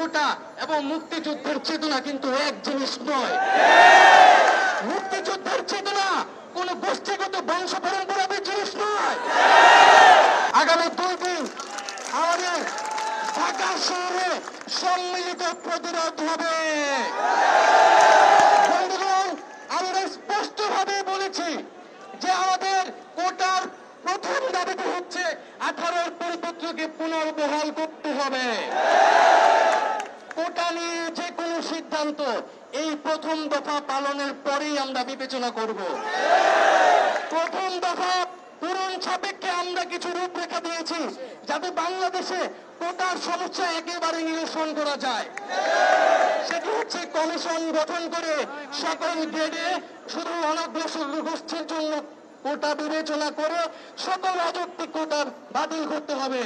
কোটা এবং মুক্তিযুদ্ধের চেতনা কিন্তু এক জিনিস নয়। মুক্তিযুদ্ধের চেতনা কোন গোষ্ঠীগত বংশ পরম্পরার জিনিস নয়। আগামী 2 দিন আমাদের ঢাকা শহরে সম্মিলিত প্রতিরোধ হবে। বন্ধুগণ, আমরা স্পষ্টভাবে বলেছি যে আমাদের কোটার প্রথম দাবিটি হচ্ছে 18 পরিপত্রকে পুনর্বহাল করতে হবে। কোটা নিয়ে যে কোনো সিদ্ধান্ত এই প্রথম দফা পালনের পরেই আমরা বিবেচনা করব। প্রথম দফা পূরণ সাপেক্ষে আমরা কিছু রূপরেখা দিয়েছি যাতে বাংলাদেশে কোটার সমস্যা একেবারে নিরসন করা যায়। সেটি হচ্ছে কমিশন গঠন করে সকল গ্রেডে শুধু অনগ্রসর গোষ্ঠীর জন্য কোটা বিবেচনা করে সকল অযৌক্তিক কোটা বাতিল করতে হবে।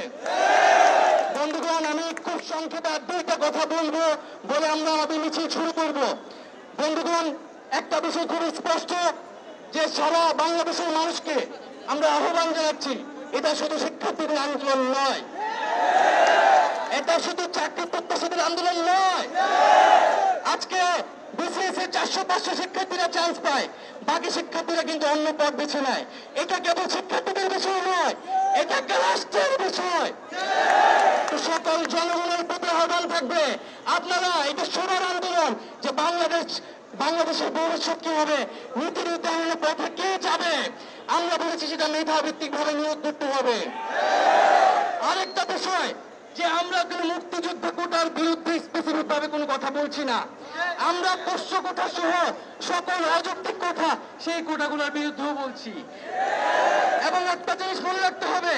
বন্ধুগণ, আমি খুব সংক্ষেপে আর 2টা কথা বলবো বলে আমরা আমাদের মিছিল শুরু করব। বন্ধুগণ, একটা বিষয় খুব স্পষ্ট যে সারা বাংলাদেশের মানুষকে আমরা আহ্বান জানাচ্ছি, এটা শুধু শিক্ষার্থীদের আন্দোলন নয়, এটা শুধু চাকরি প্রত্যাশীদের আন্দোলন নয়। আজকে বিসিএস এ 400-500 শিক্ষার্থীরা চান্স পায়, বাকি শিক্ষার্থীরা কিন্তু অন্য পথ বেছে নেয়। এটা কেবল শিক্ষার্থীদের বিষয় নয়, এটা একটা রাষ্ট্রের বিষয়। সকল জনগণের প্রতি আহ্বান থাকবে, আপনারা এটা সবার আন্দোলন যে বাংলাদেশের ভবিষ্যৎ কি হবে, নীতি নির্ধারণের পথে কে যাবে। আমরা বলেছি সেটা মেধাভিত্তিক ভাবে নিয়োগ করতে হবে। আরেকটা বিষয় যে আমরা কোনো মুক্তিযুদ্ধ কোটার বিরুদ্ধে স্পেসিফিক ভাবে কোনো কথা বলছি না, আমরা পোষ্য কোটা সহ সকল অযৌক্তিক কোটা সেই কোটাগুলোর বিরুদ্ধেও বলছি। এবং একটা জিনিস মনে রাখতে হবে,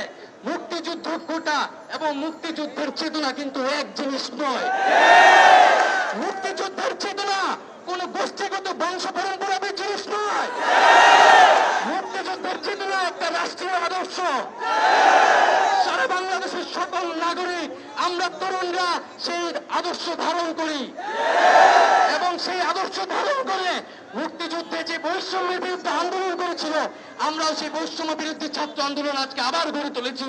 মুক্তিযুদ্ধ কোটা এবং মুক্তিযুদ্ধের চেতনা কিন্তু এক জিনিস নয়। মুক্তিযুদ্ধের চেতনা কোন গোষ্ঠীগত বংশ পরম্পরার জিনিস নয়। মুক্তিযুদ্ধের চেতনা একটা রাষ্ট্রীয় আদর্শ। সারা বাংলাদেশের সকল নাগরিক আমরা তরুণরা সেই আদর্শ ধারণ করি এবং সেই আদর্শ ধারণ করে মুক্তিযুদ্ধে যে বৈষম্যের বিরুদ্ধে আন্দোলন করেছিল, আমরা সেই বৈষম্য বিরুদ্ধে ছাত্র আন্দোলন আজকে আবার গড়ে তুলেছি।